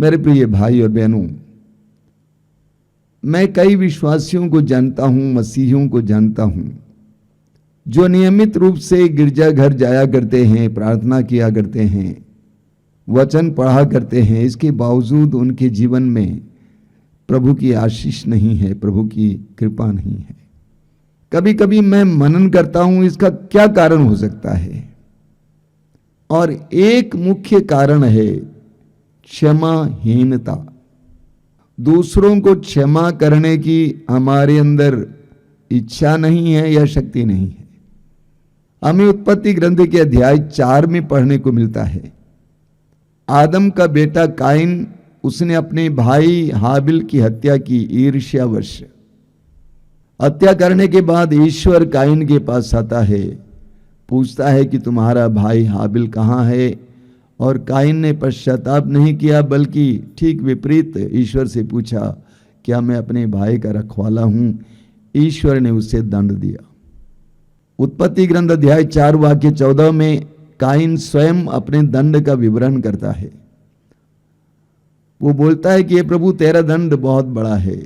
मेरे प्रिय भाई और बहनों, मैं कई विश्वासियों को जानता हूं, मसीहियों को जानता हूं, जो नियमित रूप से गिरजाघर जाया करते हैं, प्रार्थना किया करते हैं, वचन पढ़ा करते हैं। इसके बावजूद उनके जीवन में प्रभु की आशीष नहीं है, प्रभु की कृपा नहीं है। कभी कभी मैं मनन करता हूं, इसका क्या कारण हो सकता है? और एक मुख्य कारण है क्षमाहीनता। दूसरों को क्षमा करने की हमारे अंदर इच्छा नहीं है या शक्ति नहीं है। हमें उत्पत्ति ग्रंथ के अध्याय 4 में पढ़ने को मिलता है, आदम का बेटा काइन, उसने अपने भाई हाबिल की हत्या की ईर्ष्यावश। हत्या करने के बाद ईश्वर काइन के पास आता है, पूछता है कि तुम्हारा भाई हाबिल कहाँ है? और काइन ने पश्चाताप नहीं किया, बल्कि ठीक विपरीत ईश्वर से पूछा, क्या मैं अपने भाई का रखवाला हूं? ईश्वर ने उसे दंड दिया। उत्पत्ति ग्रंथ अध्याय 4 वाक्य 14 में काइन स्वयं अपने दंड का विवरण करता है। वो बोलता है कि ये प्रभु तेरा दंड बहुत बड़ा है।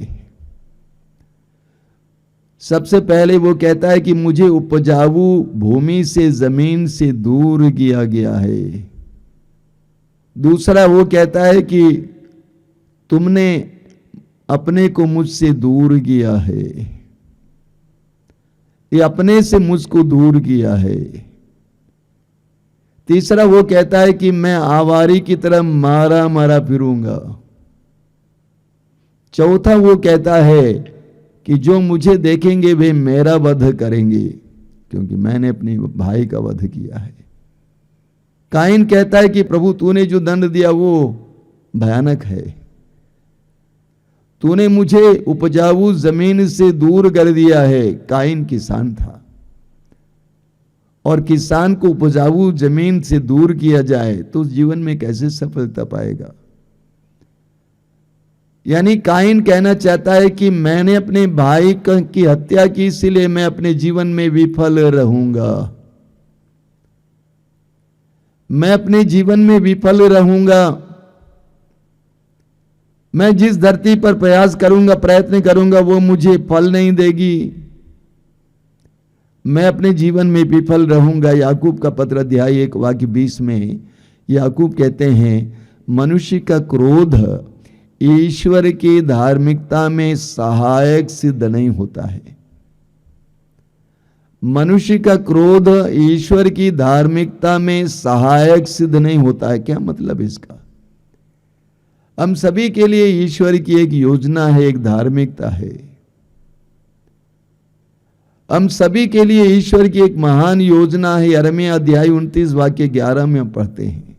सबसे पहले वो कहता है कि मुझे उपजाऊ भूमि से, जमीन से दूर किया गया है। दूसरा वो कहता है कि तुमने अपने को मुझसे दूर किया है, ये अपने से मुझको दूर किया है। तीसरा वो कहता है कि मैं आवारी की तरह मारा मारा फिरूंगा। चौथा वो कहता है कि जो मुझे देखेंगे वे मेरा वध करेंगे, क्योंकि मैंने अपने भाई का वध किया है। काइन कहता है कि प्रभु तूने जो दंड दिया वो भयानक है। तूने मुझे उपजाऊ जमीन से दूर कर दिया है। काइन किसान था, और किसान को उपजाऊ जमीन से दूर किया जाए तो जीवन में कैसे सफलता पाएगा? यानी काइन कहना चाहता है कि मैंने अपने भाई की हत्या की, इसलिए मैं अपने जीवन में विफल रहूंगा। मैं अपने जीवन में विफल रहूंगा। मैं जिस धरती पर प्रयास करूंगा, प्रयत्न करूंगा, वो मुझे फल नहीं देगी। मैं अपने जीवन में विफल रहूंगा। याकूब का पत्र अध्याय 1 वाक्य 20 में याकूब कहते हैं, मनुष्य का क्रोध ईश्वर की धार्मिकता में सहायक सिद्ध नहीं होता है। मनुष्य का क्रोध ईश्वर की धार्मिकता में सहायक सिद्ध नहीं होता है। क्या मतलब इसका? हम सभी के लिए ईश्वर की एक योजना है, एक धार्मिकता है। हम सभी के लिए ईश्वर की एक महान योजना है। यिर्मयाह अध्याय 29 वाक्य 11 में हम पढ़ते हैं।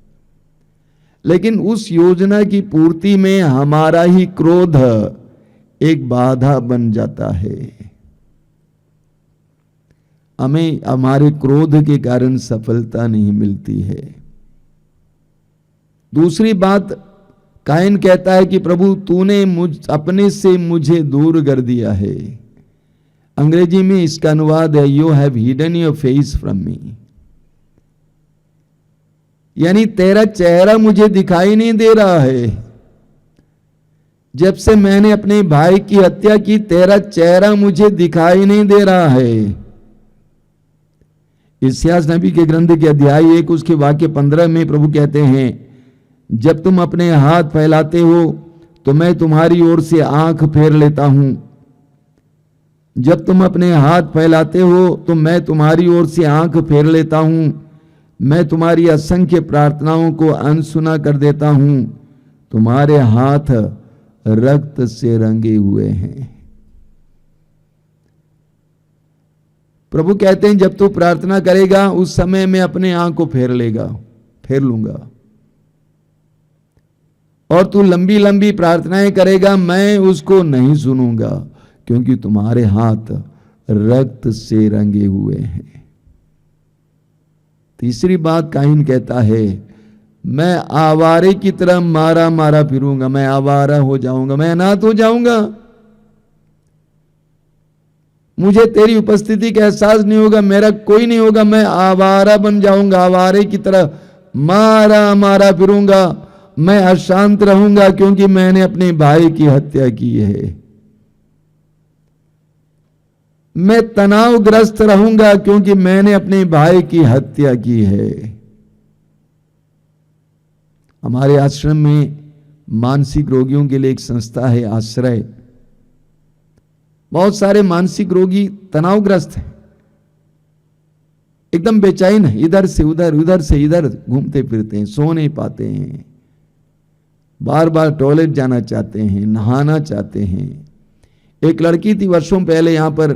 लेकिन उस योजना की पूर्ति में हमारा ही क्रोध एक बाधा बन जाता है। हमें हमारे क्रोध के कारण सफलता नहीं मिलती है। दूसरी बात, काइन कहता है कि प्रभु तूने अपने से मुझे दूर कर दिया है। अंग्रेजी में इसका अनुवाद है, you have hidden your face from me. यानी तेरा चेहरा मुझे दिखाई नहीं दे रहा है। जब से मैंने अपने भाई की हत्या की, तेरा चेहरा मुझे दिखाई नहीं दे रहा है। इस्यास नबी के ग्रंथ के अध्याय 1 उसके वाक्य 15 में प्रभु कहते हैं, जब तुम अपने हाथ फैलाते हो तो मैं तुम्हारी ओर से आंख फेर लेता हूं। जब तुम अपने हाथ फैलाते हो तो मैं तुम्हारी ओर से आंख फेर लेता हूं। मैं तुम्हारी असंख्य प्रार्थनाओं को अनसुना कर देता हूं। तुम्हारे हाथ रक्त से रंगे हुए हैं। प्रभु कहते हैं, जब तू प्रार्थना करेगा उस समय मैं अपने आंख को फेर लूंगा। और तू लंबी लंबी प्रार्थनाएं करेगा, मैं उसको नहीं सुनूंगा, क्योंकि तुम्हारे हाथ रक्त से रंगे हुए हैं। तीसरी बात, काइन कहता है, मैं आवारे की तरह मारा मारा फिरूंगा। मैं आवारा हो जाऊंगा, मैं अनाथ हो जाऊंगा। मुझे तेरी उपस्थिति का एहसास नहीं होगा, मेरा कोई नहीं होगा। मैं आवारा बन जाऊंगा, आवारे की तरह मारा मारा फिरूंगा। मैं अशांत रहूंगा क्योंकि मैंने अपने भाई की हत्या की है। मैं तनावग्रस्त रहूंगा क्योंकि मैंने अपने भाई की हत्या की है। हमारे आश्रम में मानसिक रोगियों के लिए एक संस्था है, आश्रय। बहुत सारे मानसिक रोगी तनावग्रस्त हैं, एकदम बेचैन है, इधर से उधर उधर से इधर घूमते फिरते हैं, सो नहीं पाते हैं, बार बार टॉयलेट जाना चाहते हैं, नहाना चाहते हैं। एक लड़की थी वर्षों पहले यहां पर,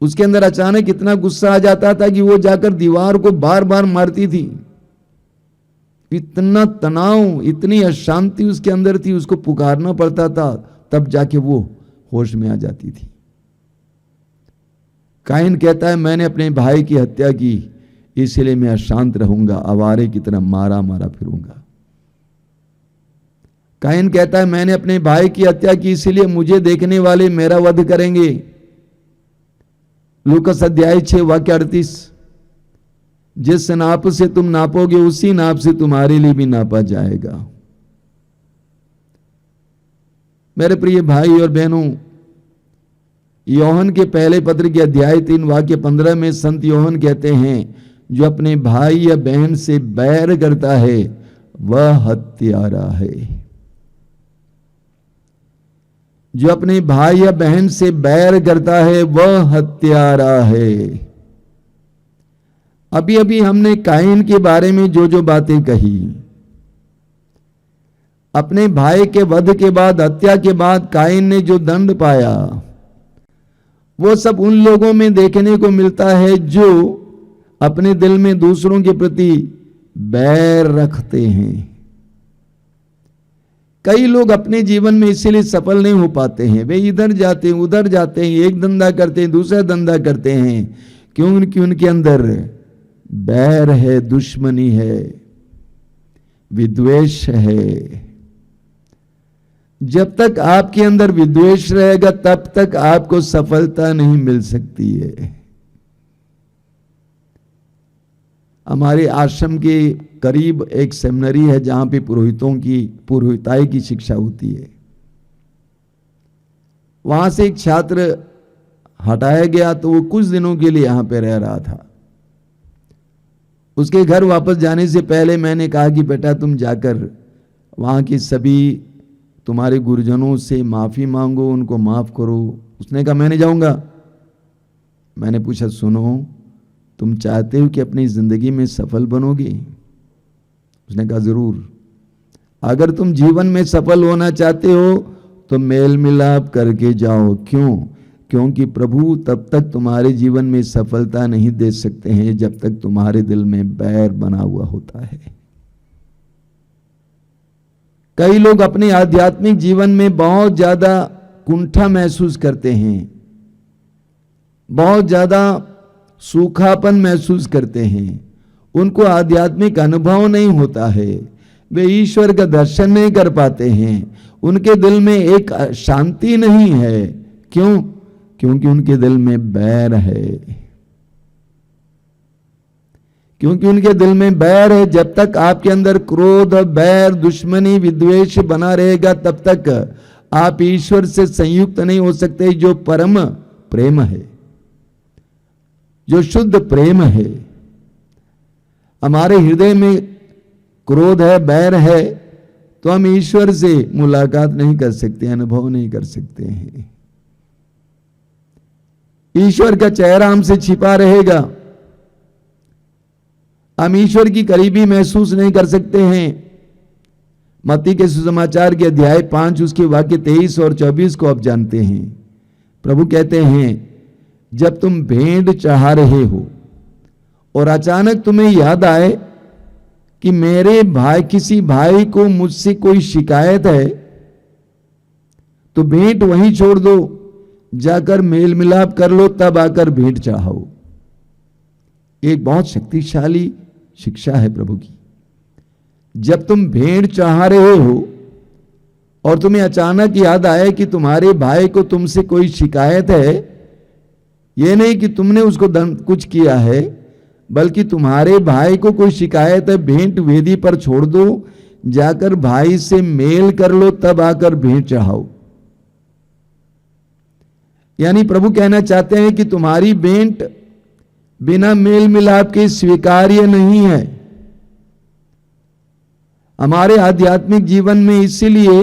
उसके अंदर अचानक इतना गुस्सा आ जाता था कि वो जाकर दीवार को बार बार मारती थी। इतना तनाव, इतनी अशांति उसके अंदर थी, उसको पुकारना पड़ता था, तब जाके वो होश में आ जाती थी। काइन कहता है मैंने अपने भाई की हत्या की, इसलिए मैं अशांत रहूंगा, आवारे की तरह मारा मारा फिरूंगा। काइन कहता है मैंने अपने भाई की हत्या की, इसलिए मुझे देखने वाले मेरा वध करेंगे। लूकस अध्याय 6 वाक्य 38, जिस नाप से तुम नापोगे उसी नाप से तुम्हारे लिए भी नापा जाएगा। मेरे प्रिय भाई और बहनों, योहन के पहले पत्र के अध्याय 3 वाक्य 15 में संत योहन कहते हैं, जो अपने भाई या बहन से बैर करता है वह हत्यारा है। जो अपने भाई या बहन से बैर करता है वह हत्यारा है। अभी अभी हमने काइन के बारे में जो जो बातें कही, अपने भाई के वध के बाद, हत्या के बाद काइन ने जो दंड पाया, वो सब उन लोगों में देखने को मिलता है जो अपने दिल में दूसरों के प्रति बैर रखते हैं। कई लोग अपने जीवन में इसीलिए सफल नहीं हो पाते हैं, वे इधर जाते हैं उधर जाते हैं, एक धंधा करते हैं दूसरा धंधा करते हैं, क्योंकि उनके अंदर बैर है, दुश्मनी है, विद्वेष है। जब तक आपके अंदर विद्वेष रहेगा तब तक आपको सफलता नहीं मिल सकती है। हमारे आश्रम के करीब एक सेमिनरी है जहां पे पुरोहिताई की शिक्षा होती है। वहां से एक छात्र हटाया गया तो वो कुछ दिनों के लिए यहां पे रह रहा था। उसके घर वापस जाने से पहले मैंने कहा कि बेटा तुम जाकर वहां की सभी तुम्हारे गुरुजनों से माफी मांगो, उनको माफ करो। उसने कहा मैं नहीं जाऊंगा। मैंने पूछा सुनो, तुम चाहते हो कि अपनी जिंदगी में सफल बनोगे? उसने कहा जरूर। अगर तुम जीवन में सफल होना चाहते हो तो मेल मिलाप करके जाओ। क्यों? क्योंकि प्रभु तब तक तुम्हारे जीवन में सफलता नहीं दे सकते हैं जब तक तुम्हारे दिल में बैर बना हुआ होता है। कई लोग अपने आध्यात्मिक जीवन में बहुत ज्यादा कुंठा महसूस करते हैं, बहुत ज्यादा सूखापन महसूस करते हैं, उनको आध्यात्मिक अनुभव नहीं होता है, वे ईश्वर का दर्शन नहीं कर पाते हैं, उनके दिल में एक शांति नहीं है। क्यों? क्योंकि उनके दिल में बैर है, क्योंकि उनके दिल में बैर है। जब तक आपके अंदर क्रोध, बैर, दुश्मनी, विद्वेष बना रहेगा तब तक आप ईश्वर से संयुक्त नहीं हो सकते, जो परम प्रेम है, जो शुद्ध प्रेम है। हमारे हृदय में क्रोध है, बैर है, तो हम ईश्वर से मुलाकात नहीं कर सकते, अनुभव नहीं कर सकते हैं। ईश्वर का चेहरा हमसे छिपा रहेगा, हम ईश्वर की करीबी महसूस नहीं कर सकते हैं। मत्ती के सुसमाचार के अध्याय 5 उसके वाक्य 23 और 24 को आप जानते हैं। प्रभु कहते हैं, जब तुम भेंट चढ़ा रहे हो और अचानक तुम्हें याद आए कि मेरे भाई, किसी भाई को मुझसे कोई शिकायत है, तो भेंट वहीं छोड़ दो, जाकर मेल मिलाप कर लो, तब आकर भेंट चढ़ाओ। एक बहुत शक्तिशाली शिक्षा है प्रभु की। जब तुम भेंट चढ़ा रहे हो और तुम्हें अचानक याद आए कि तुम्हारे भाई को तुमसे कोई शिकायत है, यह नहीं कि तुमने उसको कुछ किया है, बल्कि तुम्हारे भाई को कोई शिकायत है, भेंट वेदी पर छोड़ दो, जाकर भाई से मेल कर लो, तब आकर भेंट चढ़ाओ। यानी प्रभु कहना चाहते हैं कि तुम्हारी भेंट बिना मेल मिलाप के स्वीकार्य नहीं है। हमारे आध्यात्मिक जीवन में इसीलिए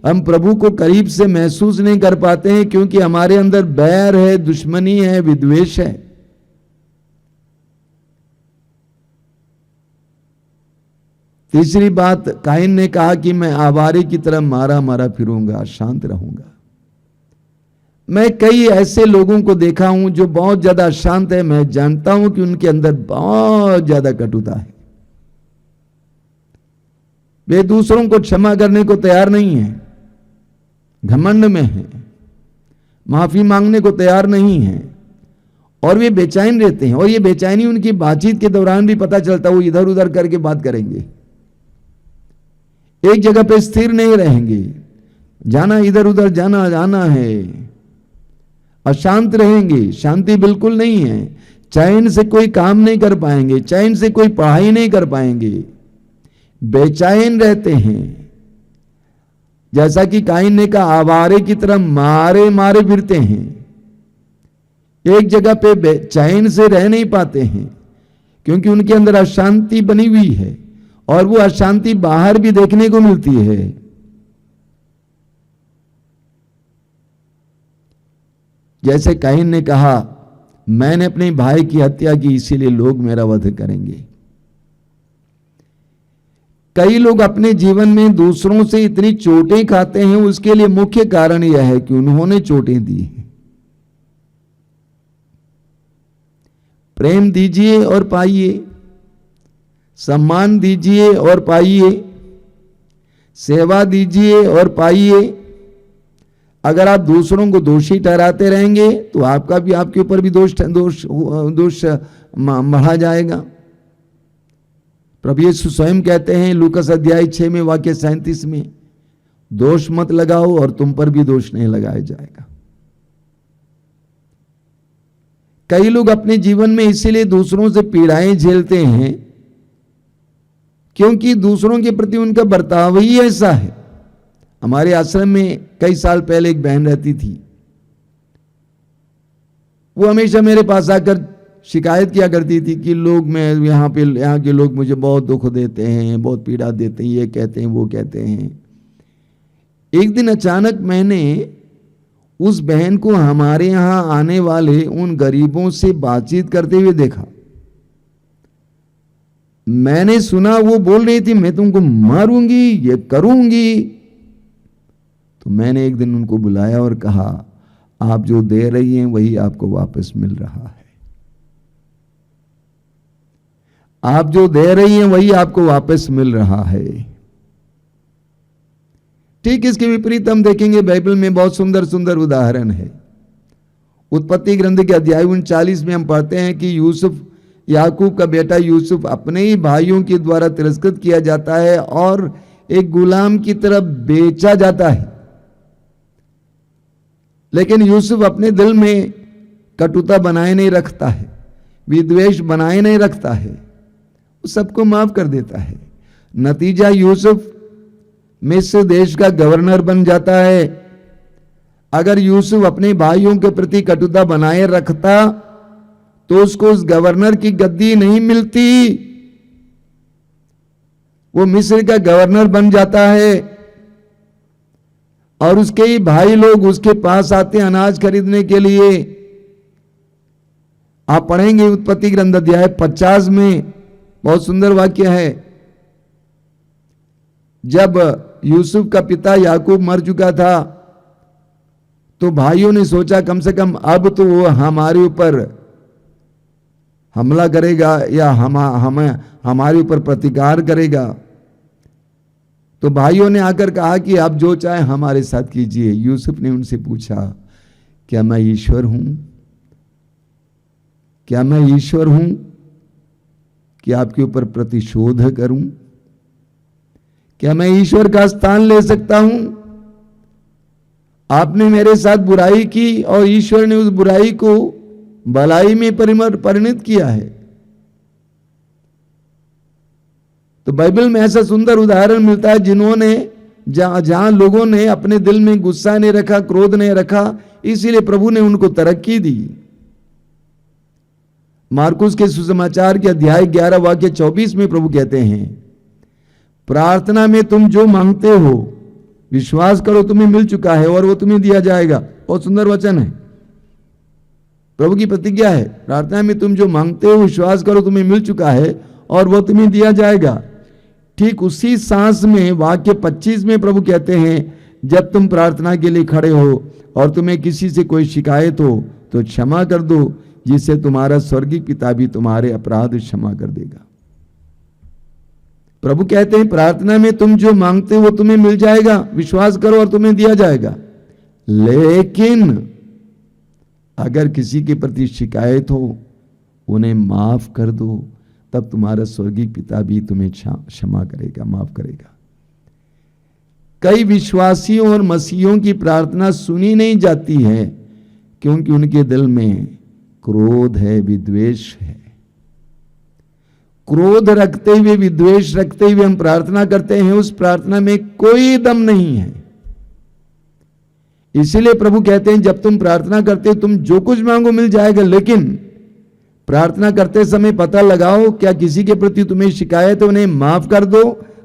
हम प्रभु को करीब से महसूस नहीं कर पाते हैं, क्योंकि हमारे अंदर बैर है, दुश्मनी है, विद्वेष है। तीसरी बात, कायन ने कहा कि मैं आवारे की तरह मारा मारा फिरूंगा, शांत रहूंगा। मैं कई ऐसे लोगों को देखा हूं जो बहुत ज्यादा शांत है, मैं जानता हूं कि उनके अंदर बहुत ज्यादा कटुता है। वे दूसरों को क्षमा करने को तैयार नहीं है, घमंड में है, माफी मांगने को तैयार नहीं है, और वे बेचैन रहते हैं। और ये बेचैनी उनकी बातचीत के दौरान भी पता चलता, वो इधर उधर करके बात करेंगे, एक जगह पे स्थिर नहीं रहेंगे, जाना इधर उधर जाना जाना है, अशांत रहेंगे, शांति बिल्कुल नहीं है, चैन से कोई काम नहीं कर पाएंगे, चैन से कोई पढ़ाई नहीं कर पाएंगे, बेचैन रहते हैं। जैसा कि कायन ने कहा, आवारे की तरह मारे मारे फिरते हैं, एक जगह पे चैन से रह नहीं पाते हैं, क्योंकि उनके अंदर अशांति बनी हुई है, और वो अशांति बाहर भी देखने को मिलती है। जैसे कायन ने कहा, मैंने अपने भाई की हत्या की, इसीलिए लोग मेरा वध करेंगे। कई लोग अपने जीवन में दूसरों से इतनी चोटें खाते हैं, उसके लिए मुख्य कारण यह है कि उन्होंने चोटें दी हैं। प्रेम दीजिए और पाइए, सम्मान दीजिए और पाइए, सेवा दीजिए और पाइए। अगर आप दूसरों को दोषी ठहराते रहेंगे तो आपका भी, आपके ऊपर भी दोष बढ़ा जाएगा। प्रभु यीशु स्वयं कहते हैं लूकास अध्याय 6 में वाक्य 37 में, दोष मत लगाओ और तुम पर भी दोष नहीं लगाया जाएगा। कई लोग अपने जीवन में इसीलिए दूसरों से पीड़ाएं झेलते हैं क्योंकि दूसरों के प्रति उनका बर्ताव ही ऐसा है। हमारे आश्रम में कई साल पहले एक बहन रहती थी, वो हमेशा मेरे पास आकर शिकायत किया करती थी कि लोग, मैं यहाँ के लोग मुझे बहुत दुख देते हैं, बहुत पीड़ा देते हैं, ये कहते हैं वो कहते हैं। एक दिन अचानक मैंने उस बहन को हमारे यहाँ आने वाले उन गरीबों से बातचीत करते हुए देखा। मैंने सुना वो बोल रही थी, मैं तुमको मारूंगी, ये करूंगी। तो मैंने एक दिन उनको बुलाया और कहा, आप जो दे रही हैं वही आपको वापस मिल रहा है, आप जो दे रही हैं वही आपको वापस मिल रहा है। ठीक इसके विपरीत हम देखेंगे बाइबल में बहुत सुंदर सुंदर उदाहरण है। उत्पत्ति ग्रंथ के अध्याय 39 में हम पढ़ते हैं कि यूसुफ, याकूब का बेटा यूसुफ अपने ही भाइयों के द्वारा तिरस्कृत किया जाता है और एक गुलाम की तरह बेचा जाता है। लेकिन यूसुफ अपने दिल में कटुता बनाए नहीं रखता है, विद्वेष बनाए नहीं रखता है, वो सबको माफ कर देता है। नतीजा यूसुफ मिस्र देश का गवर्नर बन जाता है। अगर यूसुफ अपने भाइयों के प्रति कटुता बनाए रखता तो उसको उस गवर्नर की गद्दी नहीं मिलती, वो मिस्र का गवर्नर बन जाता है और उसके ही भाई लोग उसके पास आते हैं अनाज खरीदने के लिए। आप पढ़ेंगे उत्पत्ति ग्रंथ अध्याय 50 में, बहुत सुंदर वाक्य है। जब यूसुफ का पिता याकूब मर चुका था तो भाइयों ने सोचा कम से कम अब तो वो हमारे ऊपर हमला करेगा या हमारे ऊपर प्रतिकार करेगा। तो भाइयों ने आकर कहा कि आप जो चाहे हमारे साथ कीजिए। यूसुफ ने उनसे पूछा, क्या मैं ईश्वर हूं? क्या मैं ईश्वर हूं कि आपके ऊपर प्रतिशोध करूं? क्या मैं ईश्वर का स्थान ले सकता हूं? आपने मेरे साथ बुराई की और ईश्वर ने उस बुराई को भलाई में परिणत किया है। तो बाइबल में ऐसा सुंदर उदाहरण मिलता है जिन्होंने जहां लोगों ने अपने दिल में गुस्सा नहीं रखा, क्रोध नहीं रखा, इसीलिए प्रभु ने उनको तरक्की दी। मार्कुस के सुसमाचार के अध्याय 11 वाक्य 24 में प्रभु कहते हैं, प्रार्थना में तुम जो मांगते हो विश्वास करो तुम्हें मिल चुका है और वो तुम्हें दिया जाएगा। बहुत सुंदर वचन है, प्रभु की प्रतिज्ञा है। प्रार्थना में तुम जो मांगते हो विश्वास करो तुम्हें मिल चुका है और वो तुम्हें दिया जाएगा। ठीक उसी सांस में वाक्य 25 में प्रभु कहते हैं, जब तुम प्रार्थना के लिए खड़े हो और तुम्हें किसी से कोई शिकायत हो तो क्षमा कर दो, जिससे तुम्हारा स्वर्गीय पिता भी तुम्हारे अपराध क्षमा कर देगा। प्रभु कहते हैं प्रार्थना में तुम जो मांगते हो वो तुम्हें मिल जाएगा, विश्वास करो और तुम्हें दिया जाएगा। लेकिन अगर किसी के प्रति शिकायत हो उन्हें माफ कर दो, तब तुम्हारा स्वर्गीय पिता भी तुम्हें क्षमा करेगा, माफ करेगा। कई विश्वासियों और मसीहियों की प्रार्थना सुनी नहीं जाती है क्योंकि उनके दिल में क्रोध है, विद्वेष है। क्रोध रखते हुए, विद्वेष रखते हुए हम प्रार्थना करते हैं, उस प्रार्थना में कोई दम नहीं है। इसीलिए प्रभु कहते हैं जब तुम प्रार्थना करते हो तुम जो कुछ मांगो मिल जाएगा, लेकिन प्रार्थना करते समय पता लगाओ क्या किसी के प्रति तुम्हें शिकायत है, उन्हें माफ कर दो,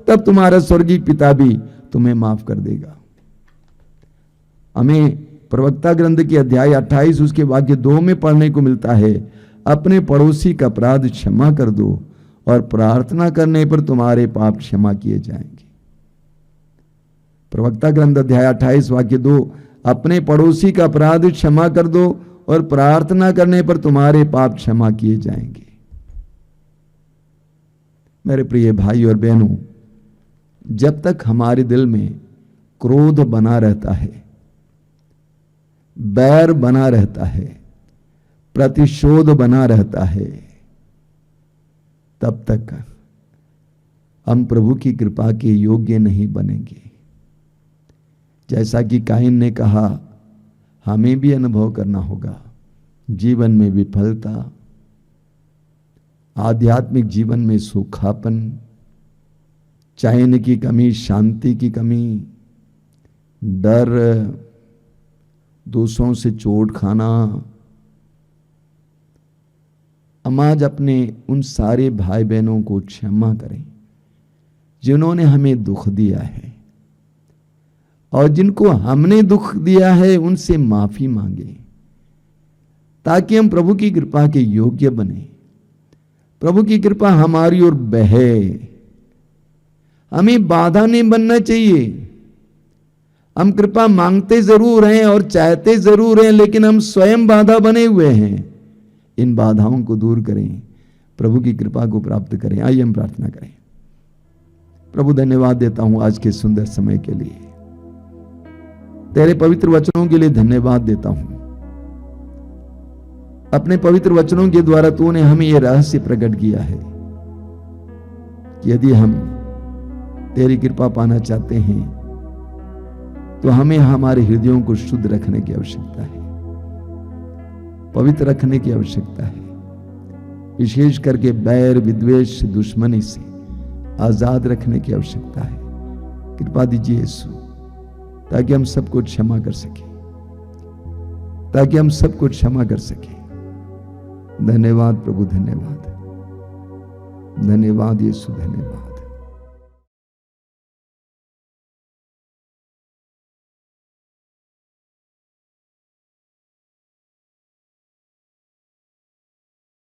तब तुम्हारा स्वर्गीय पिता भी तुम्हें माफ कर देगा। हमें प्रवक्ता ग्रंथ के अध्याय 28 उसके वाक्य 2 में पढ़ने को मिलता है, अपने पड़ोसी का अपराध क्षमा कर दो और प्रार्थना करने पर तुम्हारे पाप क्षमा किए जाएंगे। प्रवक्ता ग्रंथ अध्याय 28 वाक्य 2, अपने पड़ोसी का अपराध क्षमा कर दो और प्रार्थना करने पर तुम्हारे पाप क्षमा किए जाएंगे। मेरे प्रिय भाई और बहनों, जब तक हमारे दिल में क्रोध बना रहता है, बैर बना रहता है, प्रतिशोध बना रहता है, तब तक हम प्रभु की कृपा के योग्य नहीं बनेंगे। जैसा कि काइन ने कहा, हमें भी अनुभव करना होगा जीवन में विफलता, आध्यात्मिक जीवन में सूखापन, चैन की कमी, शांति की कमी, डर, दूसरों से चोट खाना। हम आज अपने उन सारे भाई बहनों को क्षमा करें जिन्होंने हमें दुख दिया है, और जिनको हमने दुख दिया है उनसे माफी मांगे, ताकि हम प्रभु की कृपा के योग्य बने, प्रभु की कृपा हमारी ओर बहे। हमें बाधा नहीं बनना चाहिए। हम कृपा मांगते जरूर हैं और चाहते जरूर हैं, लेकिन हम स्वयं बाधा बने हुए हैं। इन बाधाओं को दूर करें, प्रभु की कृपा को प्राप्त करें। आइए हम प्रार्थना करें। प्रभु धन्यवाद देता हूं आज के सुंदर समय के लिए, तेरे पवित्र वचनों के लिए धन्यवाद देता हूं। अपने पवित्र वचनों के द्वारा तूने हमें यह रहस्य प्रकट किया है कि यदि हम तेरी कृपा पाना चाहते हैं तो हमें हमारे हृदयों को शुद्ध रखने की आवश्यकता है, पवित्र रखने की आवश्यकता है, विशेष करके बैर, विद्वेष, दुश्मनी से आजाद रखने की आवश्यकता है। कृपा दीजिए यीशु, ताकि हम सबको क्षमा कर सके, ताकि हम सबको क्षमा कर सके। धन्यवाद प्रभु, धन्यवाद, धन्यवाद यीशु, धन्यवाद।